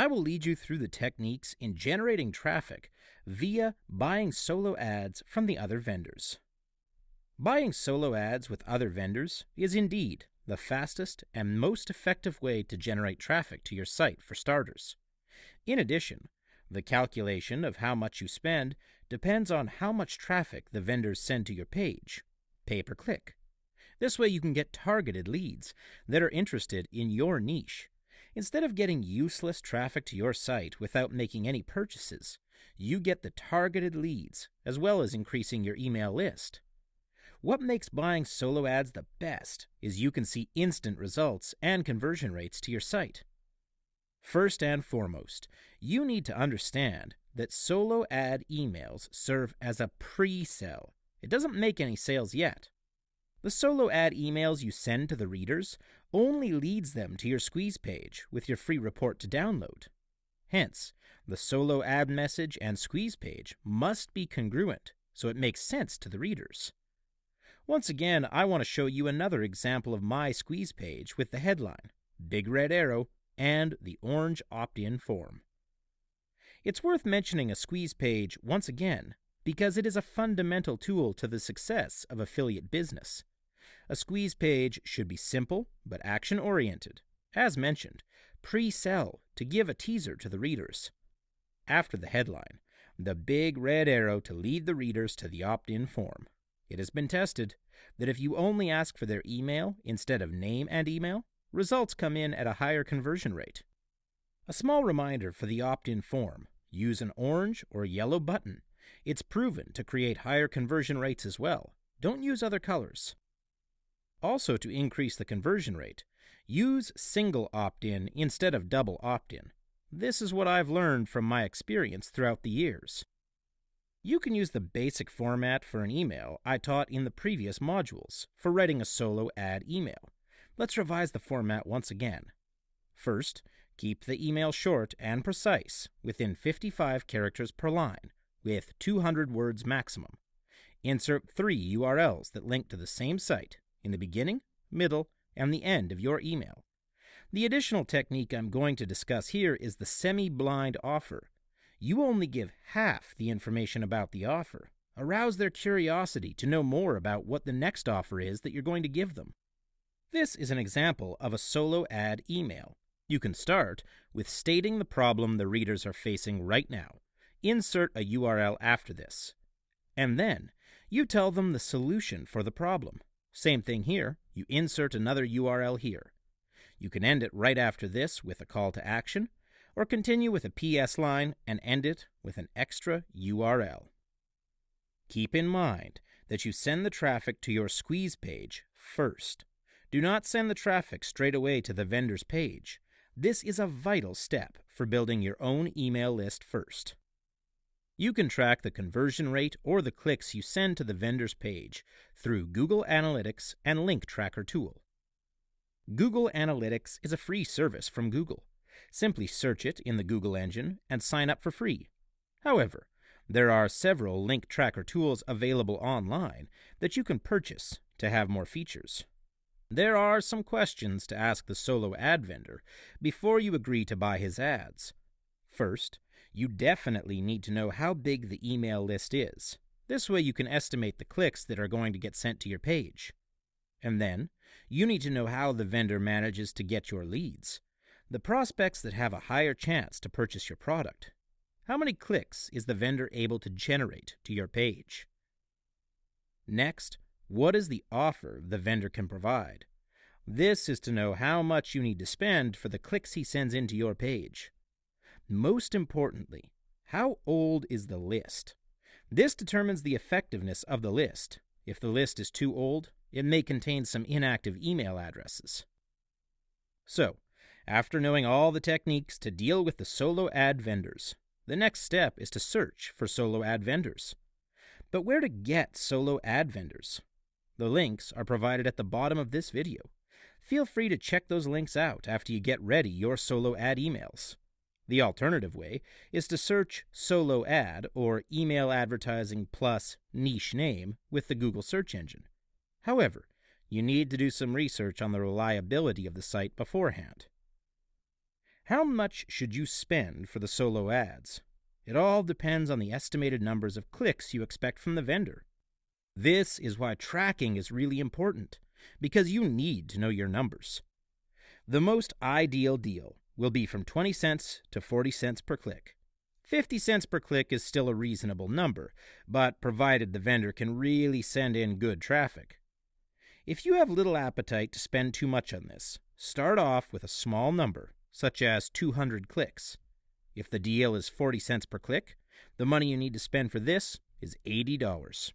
I will lead you through the techniques in generating traffic via buying solo ads from the other vendors. Buying solo ads with other vendors is indeed the fastest and most effective way to generate traffic to your site for starters. In addition, the calculation of how much you spend depends on how much traffic the vendors send to your page, pay per click. This way you can get targeted leads that are interested in your niche. Instead of getting useless traffic to your site without making any purchases, you get the targeted leads as well as increasing your email list. What makes buying solo ads the best is you can see instant results and conversion rates to your site. First and foremost, you need to understand that solo ad emails serve as a pre-sell. It doesn't make any sales yet. The solo ad emails you send to the readers only leads them to your squeeze page with your free report to download. Hence, the solo ad message and squeeze page must be congruent so it makes sense to the readers. Once again, I want to show you another example of my squeeze page with the headline, big red arrow, and the orange opt-in form. It's worth mentioning a squeeze page once again because it is a fundamental tool to the success of affiliate business. A squeeze page should be simple but action-oriented. As mentioned, pre-sell to give a teaser to the readers. After the headline, the big red arrow to lead the readers to the opt-in form. It has been tested that if you only ask for their email instead of name and email, results come in at a higher conversion rate. A small reminder for the opt-in form, use an orange or yellow button. It's proven to create higher conversion rates as well. Don't use other colors. Also, to increase the conversion rate, use single opt-in instead of double opt-in. This is what I've learned from my experience throughout the years. You can use the basic format for an email I taught in the previous modules for writing a solo ad email. Let's revise the format once again. First, keep the email short and precise, within 55 characters per line, with 200 words maximum. Insert 3 URLs that link to the same site in the beginning, middle, and the end of your email. The additional technique I'm going to discuss here is the semi-blind offer. You only give half the information about the offer. Arouse their curiosity to know more about what the next offer is that you're going to give them. This is an example of a solo ad email. You can start with stating the problem the readers are facing right now. Insert a URL after this. And then, you tell them the solution for the problem. Same thing here, you insert another URL here. You can end it right after this with a call to action, or continue with a PS line and end it with an extra URL. Keep in mind that you send the traffic to your squeeze page first. Do not send the traffic straight away to the vendor's page. This is a vital step for building your own email list first. You can track the conversion rate or the clicks you send to the vendor's page through Google Analytics and Link Tracker tool. Google Analytics is a free service from Google. Simply search it in the Google engine and sign up for free. However, there are several Link Tracker tools available online that you can purchase to have more features. There are some questions to ask the solo ad vendor before you agree to buy his ads. First, you definitely need to know how big the email list is. This way you can estimate the clicks that are going to get sent to your page. And then, you need to know how the vendor manages to get your leads, the prospects that have a higher chance to purchase your product. How many clicks is the vendor able to generate to your page? Next, what is the offer the vendor can provide? This is to know how much you need to spend for the clicks he sends into your page. Most importantly, how old is the list? This determines the effectiveness of the list. If the list is too old, it may contain some inactive email addresses. So, after knowing all the techniques to deal with the solo ad vendors, the next step is to search for solo ad vendors. But where to get solo ad vendors? The links are provided at the bottom of this video. Feel free to check those links out after you get ready your solo ad emails. The alternative way is to search solo ad or email advertising plus niche name with the Google search engine. However, you need to do some research on the reliability of the site beforehand. How much should you spend for the solo ads? It all depends on the estimated numbers of clicks you expect from the vendor. This is why tracking is really important, because you need to know your numbers. The most ideal deal will be from 20 cents to 40 cents per click. 50 cents per click is still a reasonable number, but provided the vendor can really send in good traffic. If you have little appetite to spend too much on this, start off with a small number, such as 200 clicks. If the deal is 40 cents per click, the money you need to spend for this is $80.